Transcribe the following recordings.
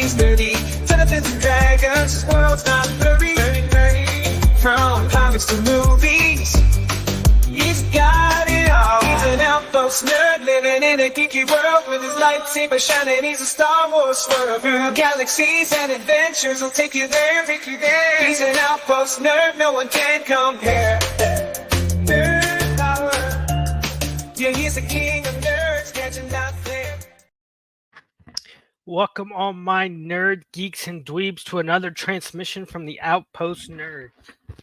things dirty. Dungeons and Dragons, this world's not blurry. From comics to movies, he's got it all. He's an Outpost nerd living in a geeky world with his lightsaber shining. He's a Star Wars swerve through galaxies and adventures. He'll take you there, take you there. He's an Outpost nerd, no one can compare. Nerd power. Yeah, he's the king of nerds, catching that flare. Welcome all my nerd geeks and dweebs to another transmission from the Outpost Nerd.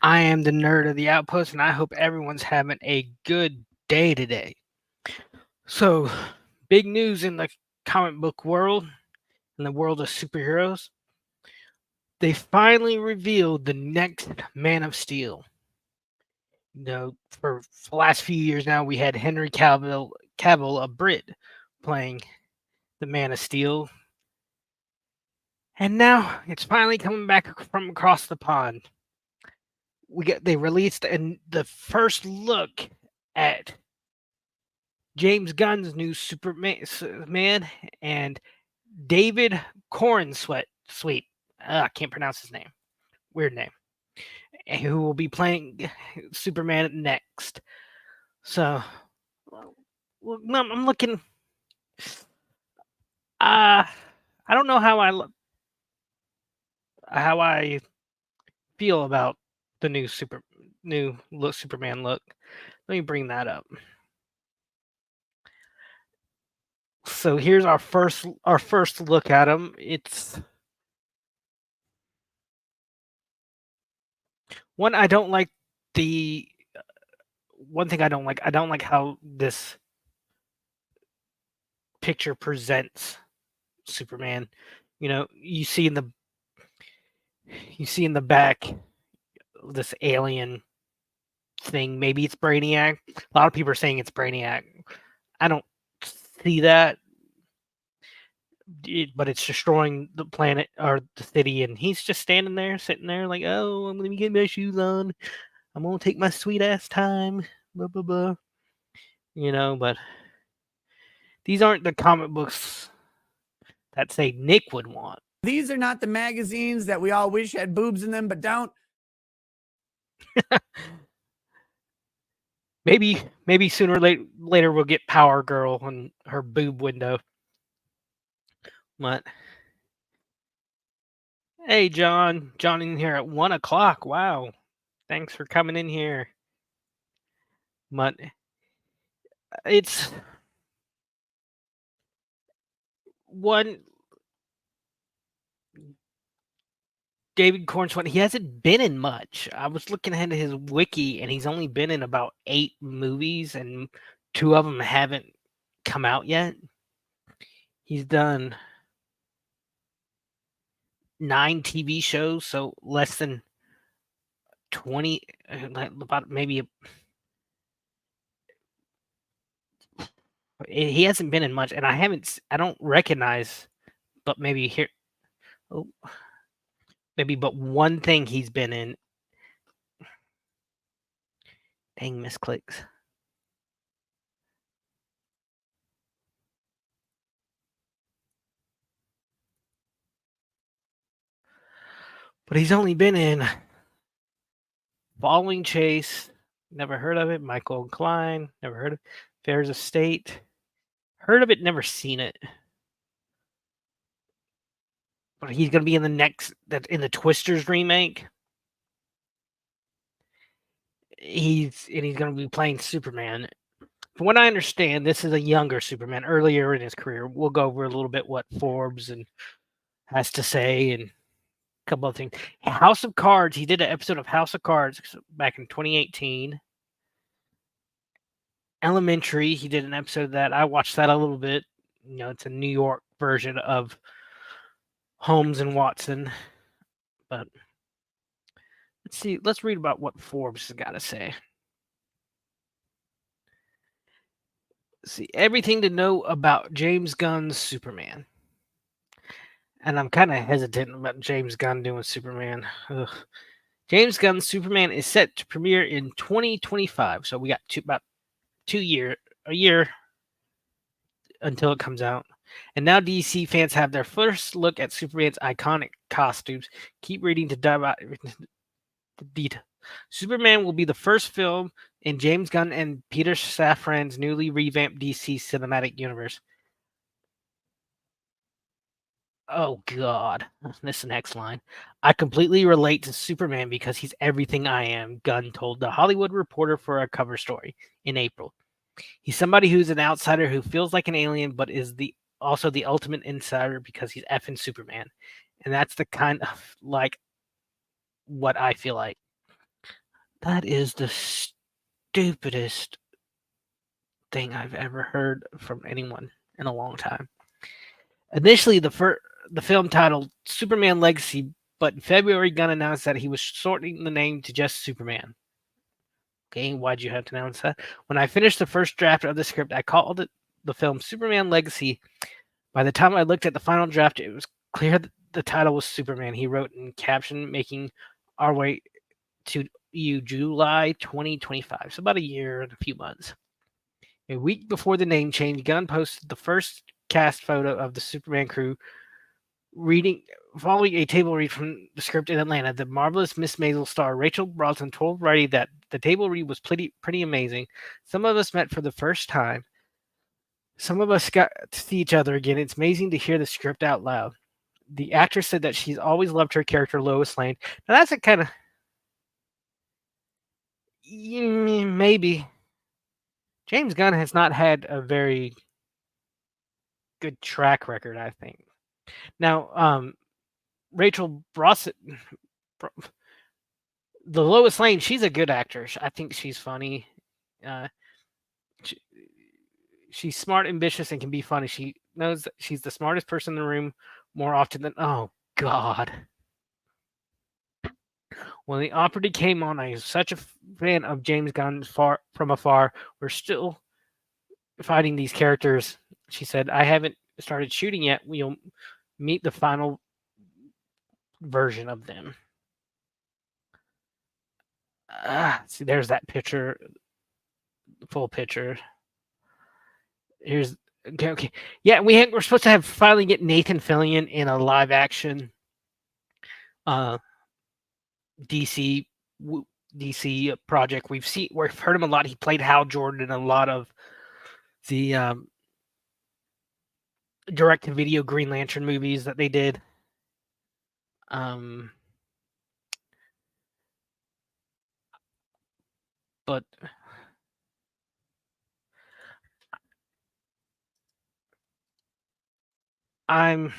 I am the nerd of the Outpost, and I hope everyone's having a good day today. So, big news in the comic book world, in the world of superheroes. They finally revealed the next Man of Steel. You know, for the last few years now, we had Henry Cavill, a Brit, playing the Man of Steel. And now it's finally coming back from across the pond. They released the first look at James Gunn's new Superman and David Corenswet. I can't pronounce his name. Weird name. Who will be playing Superman next. So, I'm looking. I don't know how I feel about the new Superman look. Let me bring that up. So here's our first look at him. It's one I don't like. One thing I don't like. I don't like how this picture presents Superman. You know, you see in the back this alien thing. Maybe it's Brainiac. A lot of people are saying it's Brainiac. I don't see that, but it's destroying the planet or the city, and he's just sitting there like, oh, I'm gonna get my shoes on. I'm gonna take my sweet ass time. Blah blah blah. You know, but these aren't the comic books that say Nick would want. These are not the magazines that we all wish had boobs in them, but don't. Maybe sooner or later we'll get Power Girl and her boob window. But hey, John in here at 1:00. Wow, thanks for coming in here. But it's one. David Cornswet, he hasn't been in much. I was looking at his wiki, and he's only been in about 8 movies, and 2 of them haven't come out yet. He's done 9 TV shows, so less than 20, about maybe. He hasn't been in much, and I don't recognize, but maybe here. Oh. Maybe but one thing he's been in. Dang, misclicks. But he's only been in Following Chase. Never heard of it. Michael and Klein. Never heard of it. Affairs of State. Heard of it, never seen it. But he's going to be in the Twisters remake. He's going to be playing Superman. From what I understand, this is a younger Superman, earlier in his career. We'll go over a little bit what Forbes has to say and a couple of things. House of Cards. He did an episode of House of Cards back in 2018. Elementary. He did an episode of that. I watched that a little bit. You know, it's a New York version of Holmes and Watson. But let's read about what Forbes has got to say. See, everything to know about James Gunn's Superman. And I'm kind of hesitant about James Gunn doing Superman. Ugh. James Gunn's Superman is set to premiere in 2025. So we got a year until it comes out. And now DC fans have their first look at Superman's iconic costumes. Keep reading to dive out the detail. Superman will be the first film in James Gunn and Peter Safran's newly revamped DC cinematic universe. Oh God, this next line. I completely relate to Superman because he's everything I am, Gunn told the Hollywood Reporter for a cover story in April. He's somebody who's an outsider who feels like an alien, but is also the ultimate insider because he's effing Superman. And that's the kind of like what I feel like. That is the stupidest thing I've ever heard from anyone in a long time. Initially, the film titled Superman Legacy, but in February, Gunn announced that he was shortening the name to just Superman. Okay, why'd you have to announce that? When I finished the first draft of the script, I called it the film Superman Legacy. By the time I looked at the final draft, it was clear that the title was Superman. He wrote in caption, making our way to July 2025, so about a year and a few months. A week before the name change, Gunn posted the first cast photo of the Superman crew following a table read from the script in Atlanta. The marvelous Miss Maisel star Rachel Brosnan told Variety that the table read was pretty amazing. Some of us met for the first time. Some of us got to see each other again. It's amazing to hear the script out loud. The actress said that she's always loved her character Lois Lane. Now that's a kind of maybe. James Gunn has not had a very good track record, I think. Now, Rachel Brosnan, the Lois Lane, she's a good actor. I think she's funny. She's smart, ambitious, and can be funny. She knows that she's the smartest person in the room more often than. Oh God! When the opportunity came on, I was such a fan of James Gunn from afar. We're still fighting these characters. She said, "I haven't started shooting yet. We'll meet the final version of them." See, there's that picture, full picture. Here's okay. Yeah, we're supposed to have finally get Nathan Fillion in a live action DC DC project. We've heard him a lot. He played Hal Jordan in a lot of the direct to video Green Lantern movies that they did. But I'm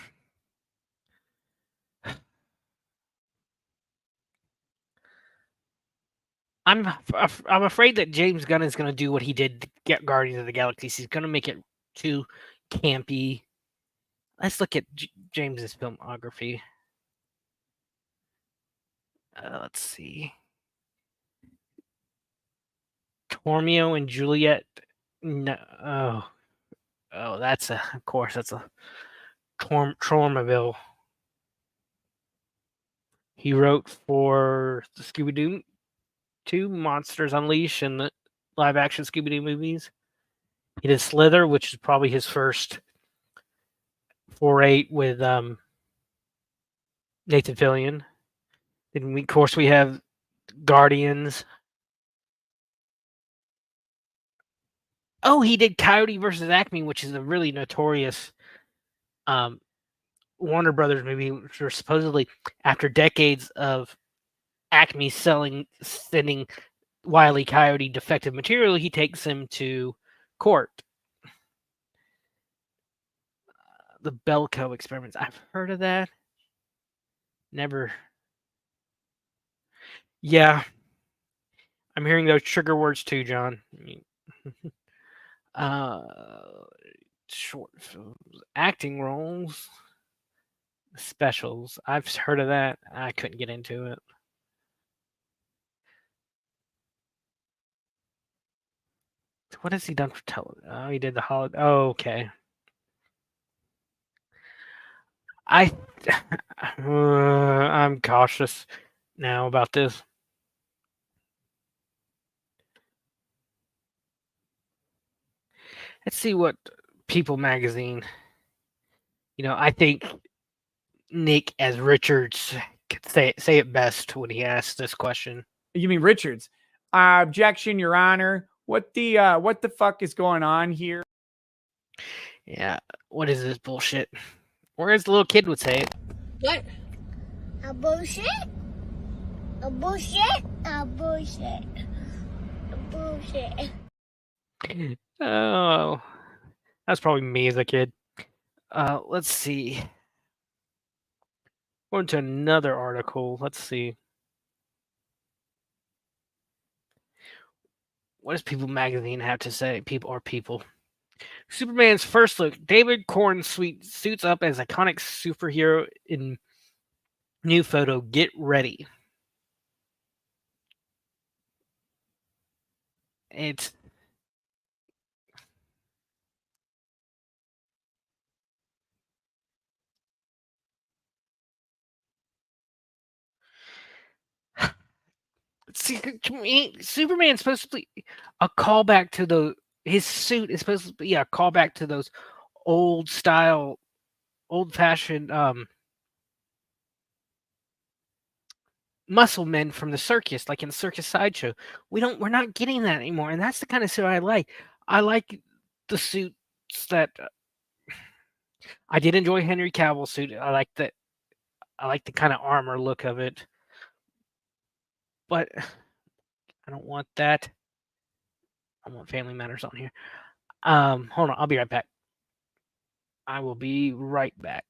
afraid that James Gunn is going to do what he did to get Guardians of the Galaxy. He's going to make it too campy. Let's look at James's filmography. Let's see. Romeo and Juliet. No. Oh, that's a Tromaville. He wrote for the Scooby-Doo 2, Monsters Unleashed, and the live-action Scooby-Doo movies. He did Slither, which is probably his first foray with Nathan Fillion. Then, of course, we have Guardians. Oh, he did Coyote versus Acme, which is a really notorious Warner Brothers movie, which was supposedly after decades of Acme sending Wile E. Coyote defective material, he takes him to court. The Belko experiments. I've heard of that. Never. Yeah. I'm hearing those trigger words too, John. Short films, acting roles, specials. I've heard of that. I couldn't get into it. What has he done for television? Oh, he did the holiday. Oh, okay. I'm cautious now about this. Let's see what People magazine I think Nick as Richards could say it best when he asks this question. You mean Richards? Objection, Your Honor. What the fuck is going on here? Yeah, what is this bullshit? Or as the little kid would say it. What? A bullshit? A bullshit? A bullshit. A bullshit. Oh, that's probably me as a kid. Let's see. Going to another article. Let's see. What does People Magazine have to say? People. Superman's first look. David Corn suits up as iconic superhero in new photo. Get ready. It's see to me, Superman's supposed to be a callback to his suit is supposed to be a callback to those old style, old fashioned muscle men from the circus, like in the Circus Sideshow. We're not getting that anymore, and that's the kind of suit I like. I like the suits that I did enjoy Henry Cavill's suit. I like the kind of armor look of it, but I don't want that. I want Family Matters on here. Hold on, I'll be right back. I will be right back.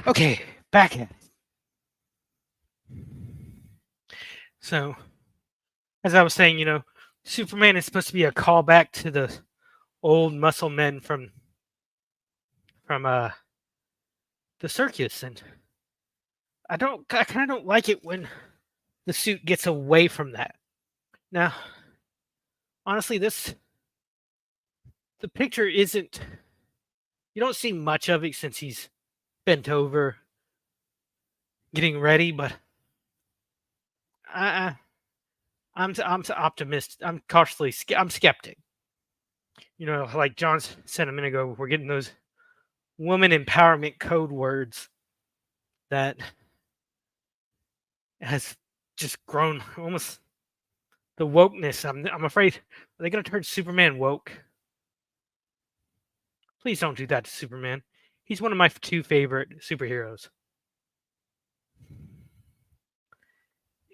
Okay, back at it. So, as I was saying, Superman is supposed to be a callback to the old muscle men from the circus, and I kind of don't like it when the suit gets away from that. Now, honestly, the picture isn't. You don't see much of it since he's bent over, getting ready, but I, I'm optimistic. I'm cautiously. I'm skeptic. Like John said a minute ago, we're getting those woman empowerment code words that has just grown almost the wokeness. I'm afraid, are they going to turn Superman woke? Please don't do that to Superman. He's one of my two favorite superheroes.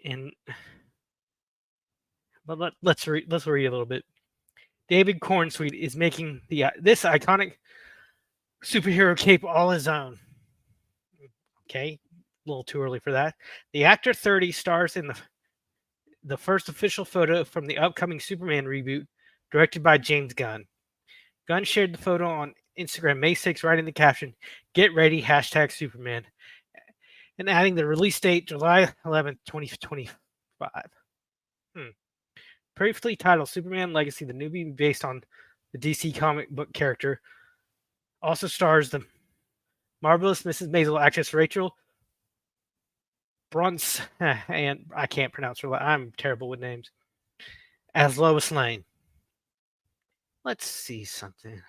And but let's read a little bit. David Cornsweet is making this iconic superhero cape all his own. Okay, a little too early for that. The actor 30 stars in the first official photo from the upcoming Superman reboot, directed by James Gunn. Gunn shared the photo on Instagram May 6th, writing the caption, "Get ready, #Superman," and adding the release date, July 11th, 2025. Briefly titled Superman Legacy, the movie based on the DC comic book character, also stars the marvelous Mrs. Maisel actress Rachel Brunson, and I can't pronounce her. I'm terrible with names, as Lois Lane. Let's see something.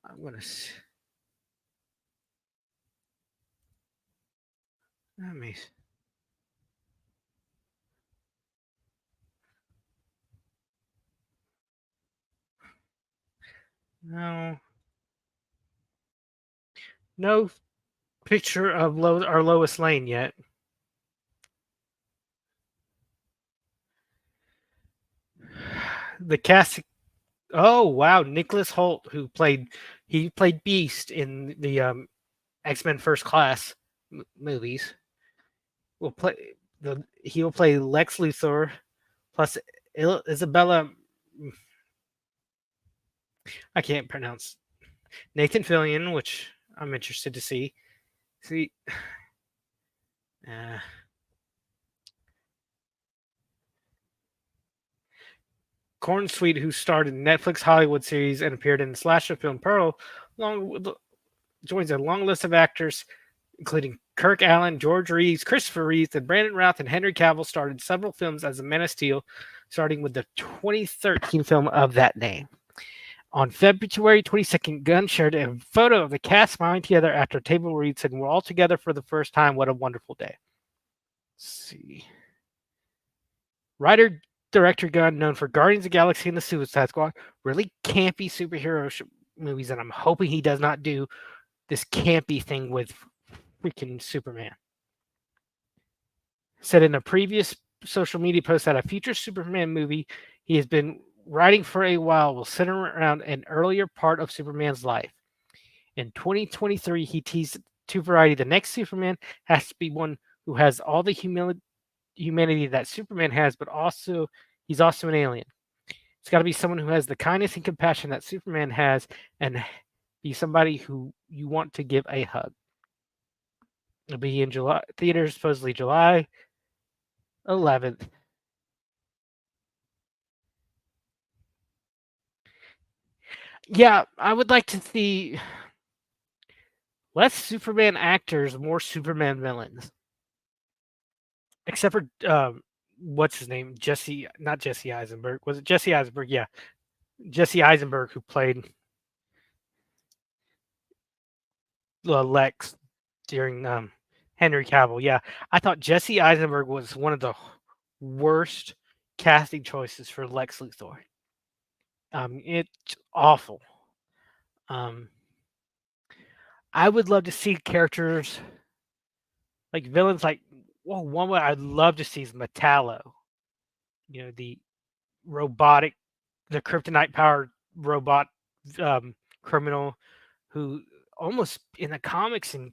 I'm gonna. Let me. No. No picture of Lois Lane yet. The cast. Oh wow, Nicholas Hoult, who played Beast in the X-Men First Class movies, will play he will play Lex Luthor, plus Isabella. I can't pronounce Nathan Fillion, which I'm interested to see. Cornsweet, who starred in Netflix Hollywood series and appeared in the slasher film Pearl, joins a long list of actors, including Kirk Allen, George Reeves, Christopher Reeves, and Brandon Routh, and Henry Cavill starred in several films as the Man of Steel, starting with the 2013 film of that name. On February 22nd, Gunn shared a photo of the cast smiling together after a table read said, "We're all together for the first time. What a wonderful day." Let's see. Writer-director Gunn, known for Guardians of the Galaxy and the Suicide Squad, really campy superhero movies, and I'm hoping he does not do this campy thing with freaking Superman. Said in a previous social media post that a future Superman movie he has been writing for a while will center around an earlier part of Superman's life. In 2023, he teased to Variety the next Superman has to be one who has all the humanity that Superman has, but he's also an alien. It's got to be someone who has the kindness and compassion that Superman has, and be somebody who you want to give a hug. It'll be in July theaters, supposedly July 11th. Yeah, I would like to see less Superman actors, more Superman villains. Except for what's his name? Not Jesse Eisenberg. Was it Jesse Eisenberg? Yeah. Jesse Eisenberg, who played Lex during Henry Cavill. Yeah. I thought Jesse Eisenberg was one of the worst casting choices for Lex Luthor. It's awful. I would love to see characters like villains one way I'd love to see is Metallo. The kryptonite powered robot criminal who almost in the comics and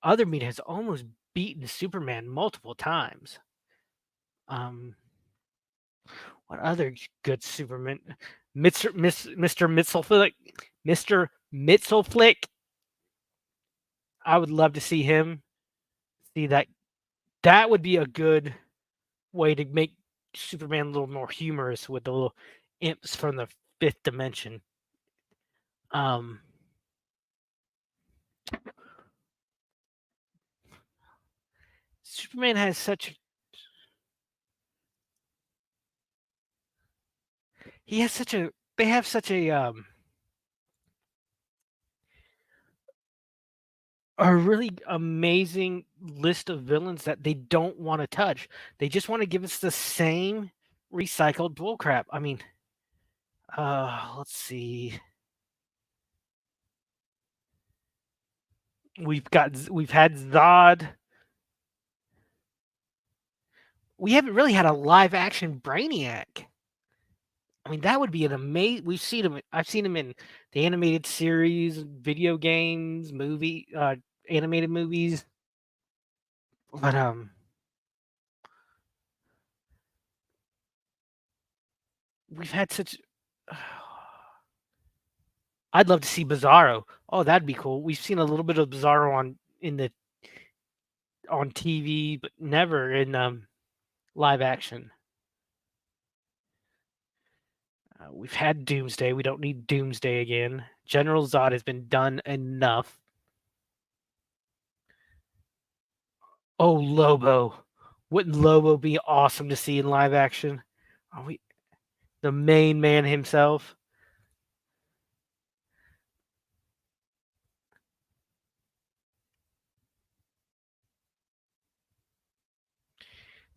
other media has almost beaten Superman multiple times. What other good Superman? Mr. Mitzelflick. I would love to see him. See that. That would be a good way to make Superman a little more humorous with the little imps from the fifth dimension. Superman has such. He has such a. They have such a really amazing list of villains that they don't want to touch. They just want to give us the same recycled bullcrap. I mean, let's see. We've had Zod. We haven't really had a live action Brainiac. I mean, that would be an amazing. We've seen him. I've seen him in the animated series, video games, animated movies. But we've had such. I'd love to see Bizarro. Oh, that'd be cool. We've seen a little bit of Bizarro on TV, but never in live action. We've had Doomsday. We don't need Doomsday again. General Zod has been done enough. Oh, Lobo. Wouldn't Lobo be awesome to see in live action? Are we the main man himself?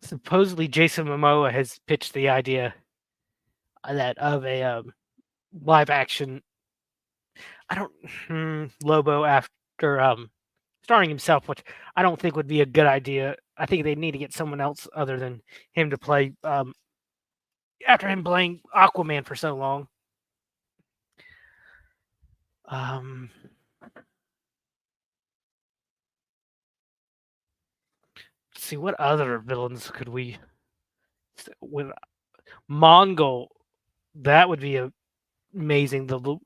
Supposedly, Jason Momoa has pitched the idea that of a live action. I don't Lobo after starring himself, which I don't think would be a good idea. I think they need to get someone else other than him to play. After him playing Aquaman for so long. Let's see, what other villains could we? With Mongol, that would be amazing. The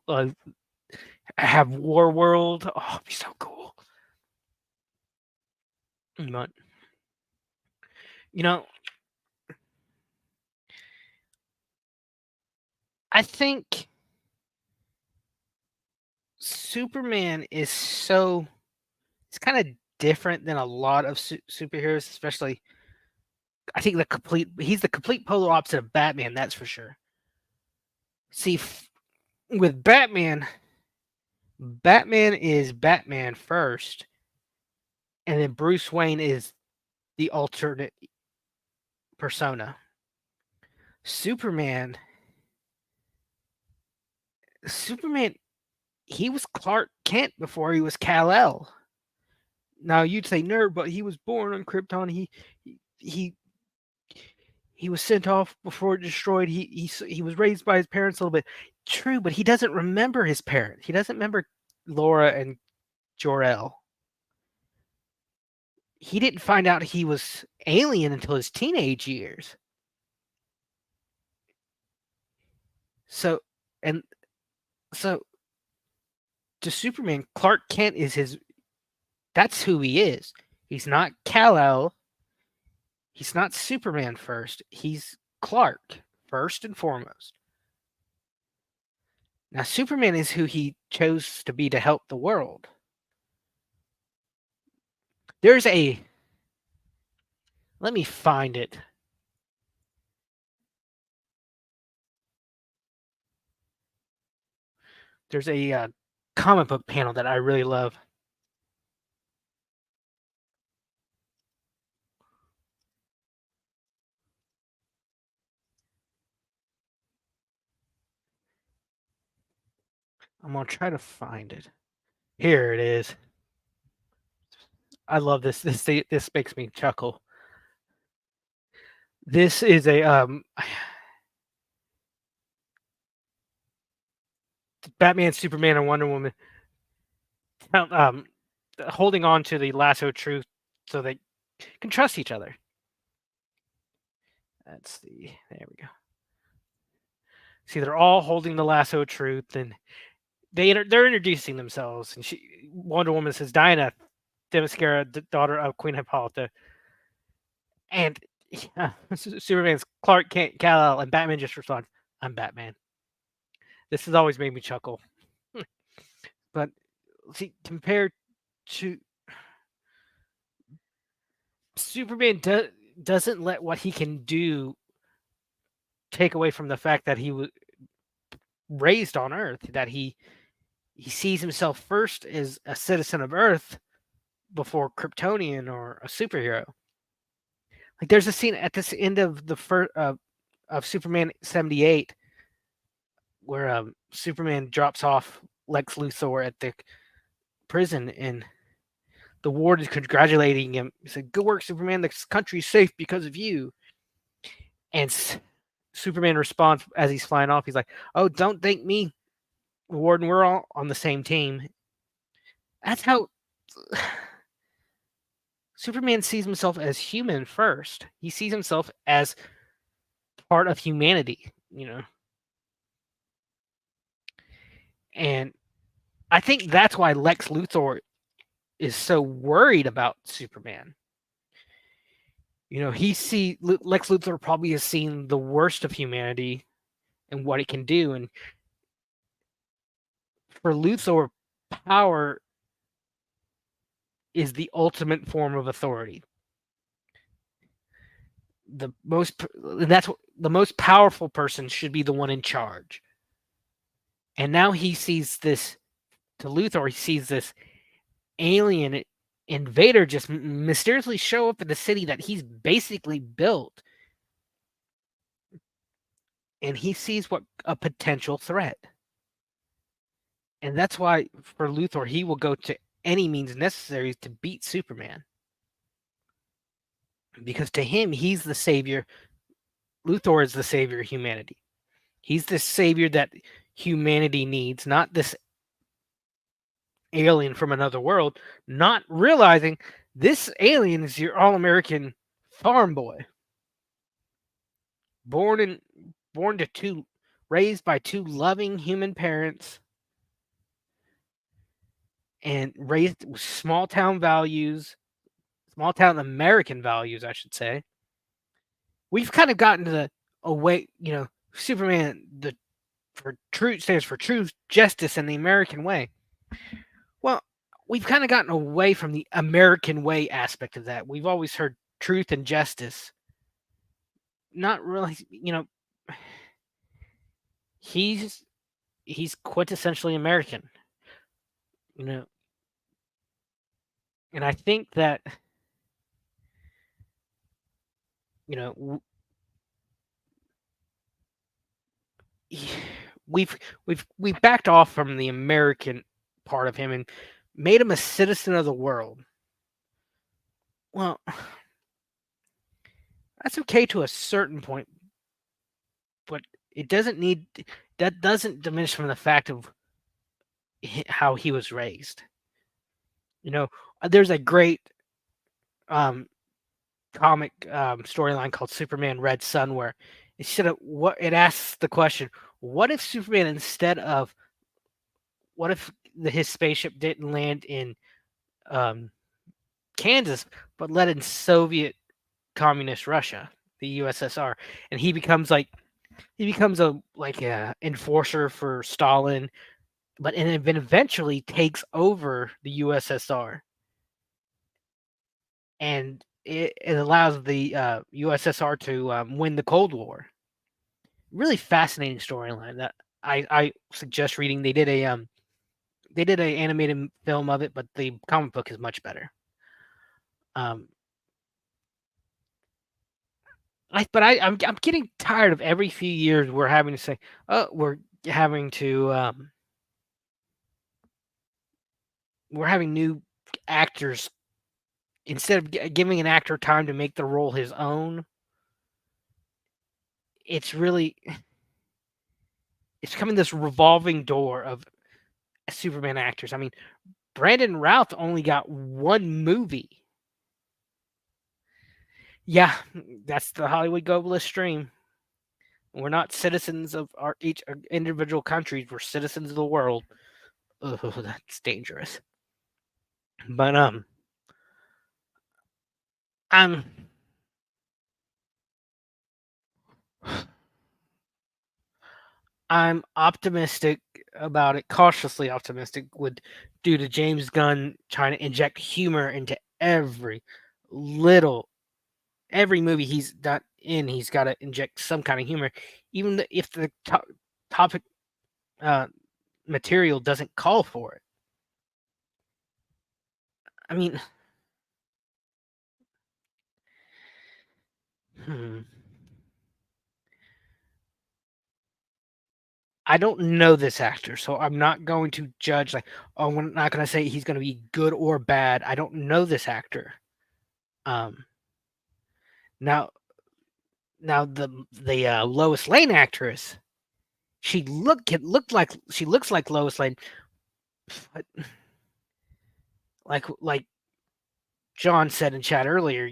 have War World. Oh, it'd be so cool. But I think Superman is so. It's kind of different than a lot of superheroes, especially. I think he's the complete polar opposite of Batman. That's for sure. See, with Batman is Batman first, and then Bruce Wayne is the alternate persona. Superman, he was Clark Kent before he was Kal-El. Now you'd say nerd, but he was born on Krypton. He was sent off before it destroyed. He was raised by his parents a little bit. True, but he doesn't remember his parents. He doesn't remember Laura and Jor-El. He didn't find out he was alien until his teenage years. So to Superman, Clark Kent is that's who he is. He's not Kal-El. He's not Superman first. He's Clark first and foremost. Now, Superman is who he chose to be to help the world. Let me find it. There's a comic book panel that I really love. I'm going to try to find it. Here it is. I love this. This makes me chuckle. This is a Batman, Superman, and Wonder Woman holding on to the lasso of truth so they can trust each other. Let's see. There we go. See, they're all holding the lasso of truth, and they're introducing themselves. And Wonder Woman says, "Diana Themyscira, the daughter of Queen Hippolyta," and Superman's Clark Kent Kal-El, and Batman just responds, "I'm Batman." This has always made me chuckle. But see, compared to Superman, doesn't let what he can do take away from the fact that he was raised on Earth, that he sees himself first as a citizen of Earth before Kryptonian or a superhero. Like there's a scene at this end of the first of Superman 78 where Superman drops off Lex Luthor at the prison, and the ward is congratulating him. He said, "Good work, Superman. The country's safe because of you." And Superman responds as he's flying off. He's like, "Oh, don't thank me, Warden. We're all on the same team." That's how Superman sees himself as human first. He sees himself as part of humanity, And I think that's why Lex Luthor is so worried about Superman. Lex Luthor probably has seen the worst of humanity and what it can do. And for Luthor, power is the ultimate form of authority. The most powerful person should be the one in charge. And now he sees this, to Luthor, he sees this alien invader just mysteriously show up in the city that he's basically built. And he sees what a potential threat. And that's why for Luthor, he will go to any means necessary to beat Superman. Because to him, he's the savior. Luthor is the savior of humanity. He's the savior that humanity needs, not this alien from another world, not realizing this alien is your all-American farm boy. Raised by two loving human parents and raised with small town American values, I should say. We've kind of gotten to Superman, for truth stands for truth, justice, and the American way. Well, we've kind of gotten away from the American way aspect of that. We've always heard truth and justice. Not really, he's quintessentially American, And I think that, we've backed off from the American part of him and made him a citizen of the world. Well, that's okay to a certain point, but that doesn't diminish from the fact of how he was raised. There's a great comic storyline called Superman Red Sun, where it asks the question, what if Superman, what if his spaceship didn't land in Kansas, but landed in Soviet communist Russia, the USSR, and he becomes a enforcer for Stalin, but and then eventually takes over the USSR, and it allows the USSR to win the Cold War. Really fascinating storyline that I suggest reading. They did an animated film of it, but the comic book is much better. I'm getting tired of every few years we're having to say, we're having new actors. Instead of giving an actor time to make the role his own, it's becoming this revolving door of Superman actors. I mean, Brandon Routh only got one movie. Yeah, that's the Hollywood globalist stream. We're not citizens of each individual countries. We're citizens of the world. Oh, that's dangerous. But I'm I'm optimistic about it, cautiously optimistic, with due to James Gunn trying to inject humor into little every movie he's done in. He's got to inject some kind of humor, even if the topic material doesn't call for it. I mean, I don't know this actor, so I'm not going to judge. Like, oh, I'm not going to say he's going to be good or bad. I don't know this actor. Um, now, the Lois Lane actress, she looks like Lois Lane, but like John said in chat earlier,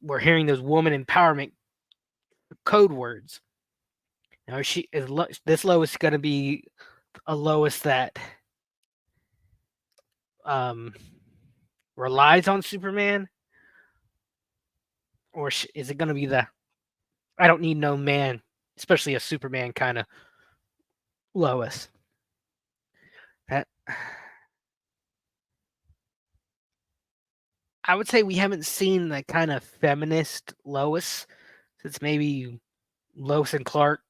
we're hearing those woman empowerment code words. Now, this Lois going to be a Lois that relies on Superman, or is it going to be the I don't need no man, especially a Superman kind of Lois? That I would say we haven't seen the kind of feminist Lois since maybe Lois and Clark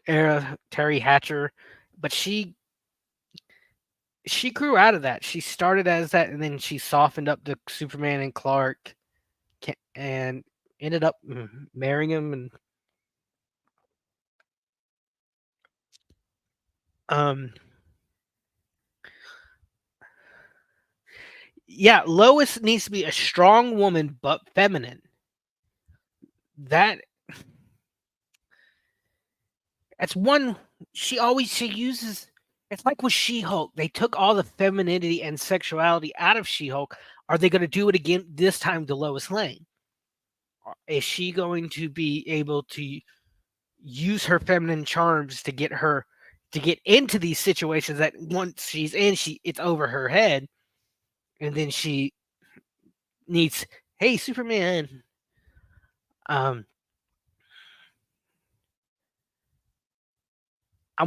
era, Terry Hatcher, but she grew out of that. She started as that, and then she softened up to Superman and Clark, and ended up marrying him. And yeah, Lois needs to be a strong woman but feminine. That's one she uses. It's like with She-Hulk. They took all the femininity and sexuality out of She-Hulk. Are they going to do it again this time to Lois Lane? Is she going to be able to use her feminine charms to get into these situations that once she's in, it's over her head, and then she needs, hey, Superman. I'm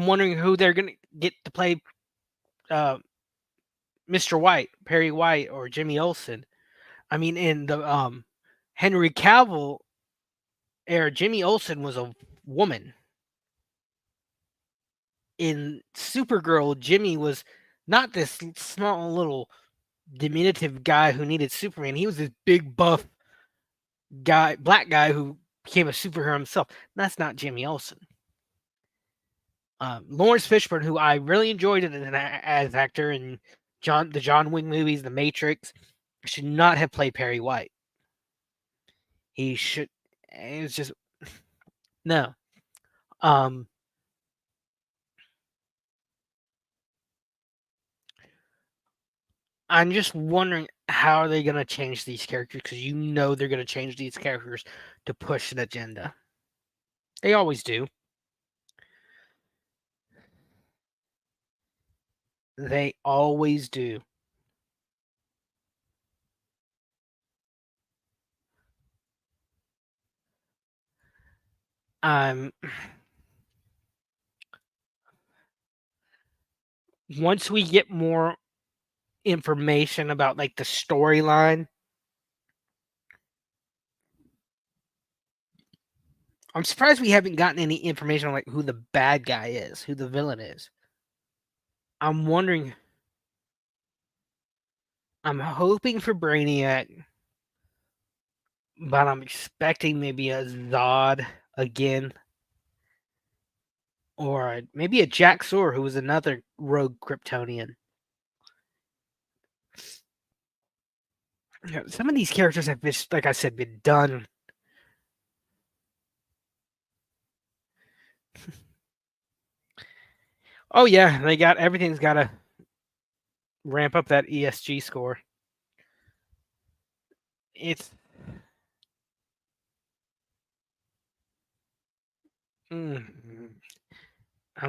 wondering who they're gonna get to play Mr. White, Perry White, or Jimmy Olsen. I mean, in the Henry Cavill era, Jimmy Olsen was a woman. In Supergirl, Jimmy was not this small little diminutive guy who needed Superman. He was this big buff black guy who became a superhero himself. That's not Jimmy Olsen. Lawrence Fishburne, who I really enjoyed as actor in the John Wick movies, The Matrix, should not have played Perry White. He should. It's just no. I'm just wondering how are they going to change these characters, because they're going to change these characters to push an agenda. They always do. They always do. Once we get more information about like the storyline, I'm surprised we haven't gotten any information on like who the bad guy is, who the villain is. I'm wondering. I'm hoping for Brainiac, but I'm expecting maybe a Zod again, or maybe a Jack Sore, who was another rogue Kryptonian. Some of these characters have just, like I said, been done. Oh yeah, everything's got to ramp up that ESG score. It's I'm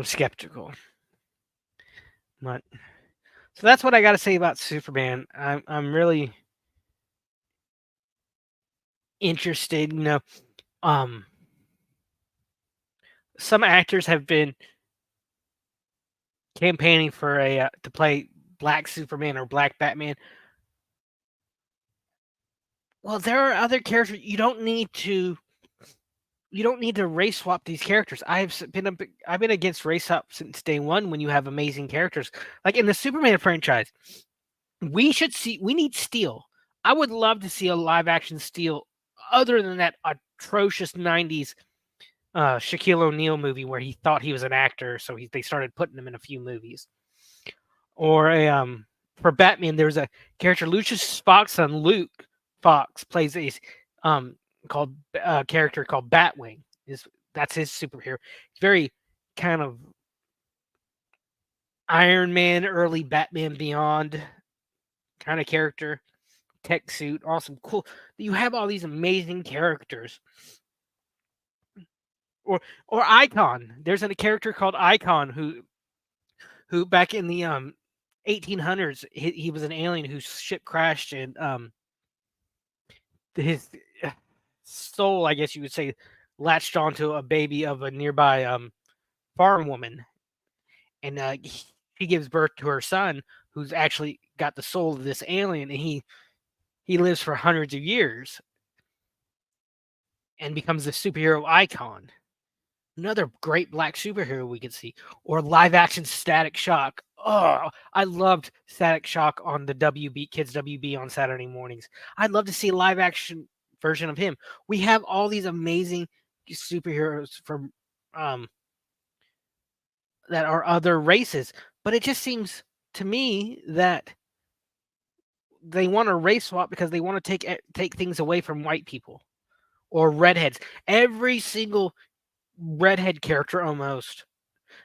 skeptical. But so that's what I got to say about Superman. I'm really interested. Some actors have been campaigning for a to play Black Superman or Black Batman. Well, there are other characters you don't need to race swap these characters. I've been against race swap since day one when you have amazing characters. Like in the Superman franchise, we need Steel. I would love to see a live action Steel other than that atrocious 90s Shaquille O'Neal movie where he thought he was an actor, so they started putting him in a few movies. Or for Batman, there was a character Lucius Fox's son Luke Fox plays a called character called Batwing. That's his superhero. It's very kind of Iron Man, early Batman Beyond kind of character. Tech suit, awesome, cool. You have all these amazing characters. Or Icon. There's a character called Icon who back in the 1800s he was an alien whose ship crashed and his soul, I guess you would say, latched onto a baby of a nearby farm woman, and he gives birth to her son, who's actually got the soul of this alien, and he lives for hundreds of years and becomes the superhero Icon. Another great black superhero we could see, or live action Static Shock. Oh, I loved Static Shock on the Kids WB on Saturday mornings. I'd love to see a live action version of him. We have all these amazing superheroes from that are other races, but it just seems to me that they want to race swap because they want to take things away from white people or redheads. Every single redhead character almost,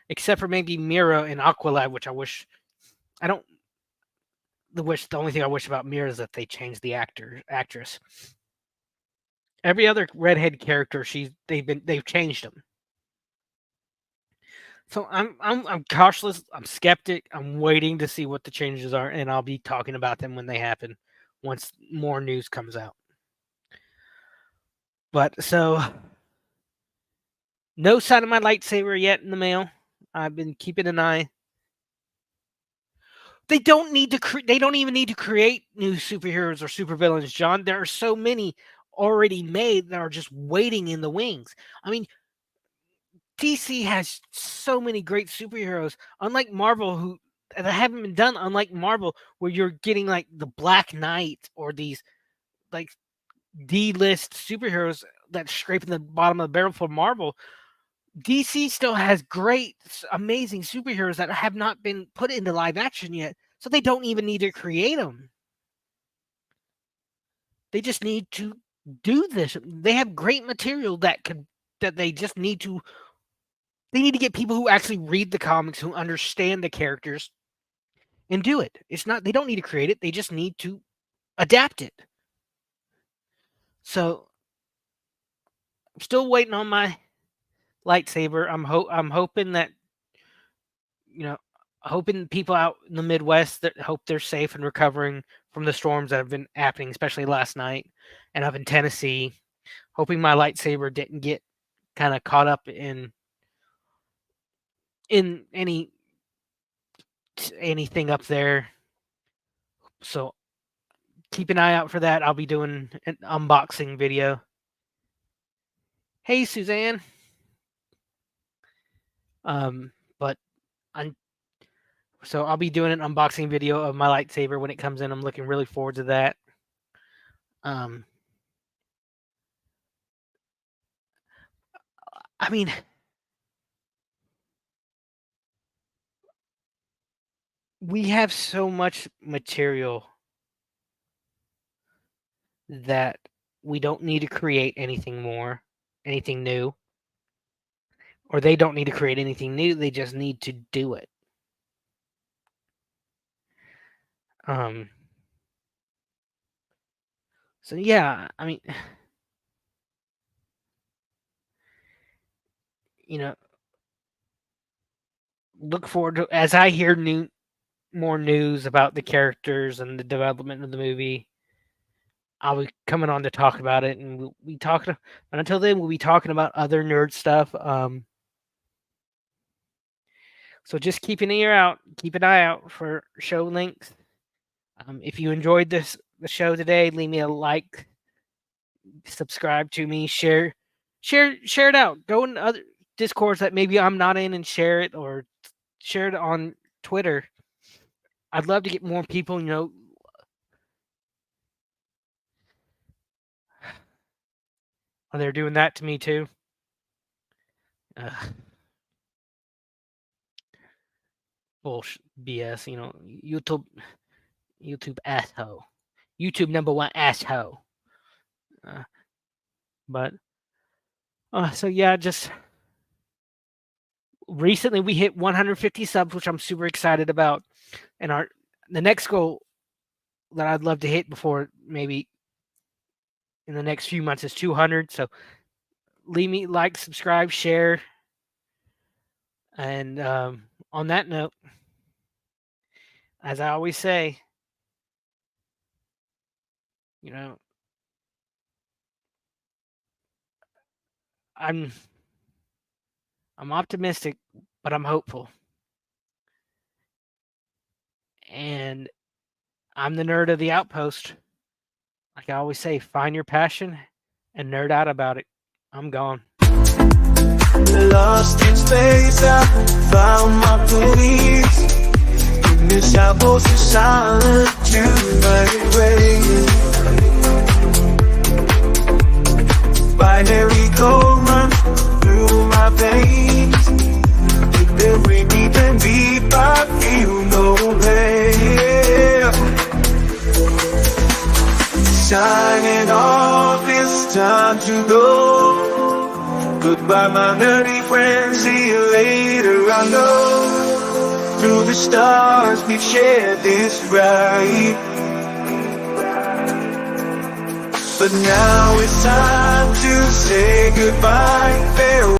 except for maybe Mira and Aqualad, which I don't. The only thing I wish about Mira is that they changed the actress. Every other redhead character, they've changed them. So I'm cautious. I'm skeptic. I'm waiting to see what the changes are, and I'll be talking about them when they happen, once more news comes out. But so, no sign of my lightsaber yet in the mail. I've been keeping an eye. They don't need to. They don't even need to create new superheroes or supervillains, John. There are so many already made that are just waiting in the wings. I mean, DC has so many great superheroes, unlike Marvel, that haven't been done. Unlike Marvel, where you're getting like the Black Knight or these like D-list superheroes that scraping the bottom of the barrel for Marvel. DC still has great, amazing superheroes that have not been put into live action yet, so they don't even need to create them. They just need to do this. They have great material that they just need to. They need to get people who actually read the comics, who understand the characters, and do it. It's not. They don't need to create it. They just need to adapt it. So, I'm still waiting on my lightsaber. I'm hoping that, hoping people out in the Midwest that hope they're safe and recovering from the storms that have been happening, especially last night, and up in Tennessee. Hoping my lightsaber didn't get kind of caught up in anything up there. So keep an eye out for that. I'll be doing an unboxing video. Hey, Suzanne. So I'll be doing an unboxing video of my lightsaber when it comes in. I'm looking really forward to that. I mean, we have so much material that we don't need to create anything new. Or they don't need to create anything new. They just need to do it. So yeah, I mean, you know, look forward to as I hear more news about the characters and the development of the movie. I'll be coming on to talk about it, and we'll be talking. And until then, we'll be talking about other nerd stuff. So just keep an eye out for show links. If you enjoyed the show today, leave me a like, subscribe to me, share it out. Go in other Discords that maybe I'm not in and share it, or share it on Twitter. I'd love to get more people, Oh, they're doing that to me too. Bullshit, BS. YouTube asshole. YouTube #1 asshole. But so yeah, just recently we hit 150 subs, which I'm super excited about, and the next goal that I'd love to hit before maybe in the next few months is 200. So leave me like, subscribe, share, and on that note, as I always say, I'm optimistic, but I'm hopeful. And I'm the nerd of the Outpost. Like I always say, find your passion and nerd out about it. I'm gone. Lost in space, I found my police. In this outpost of solitude, my way. Binary code runs through my veins. Every beat and beat, I feel no pain. Signing off, it's time to go. Goodbye, my nerdy friends, see you later, I know. Through the stars, we've shared this ride. But now it's time to say goodbye, farewell.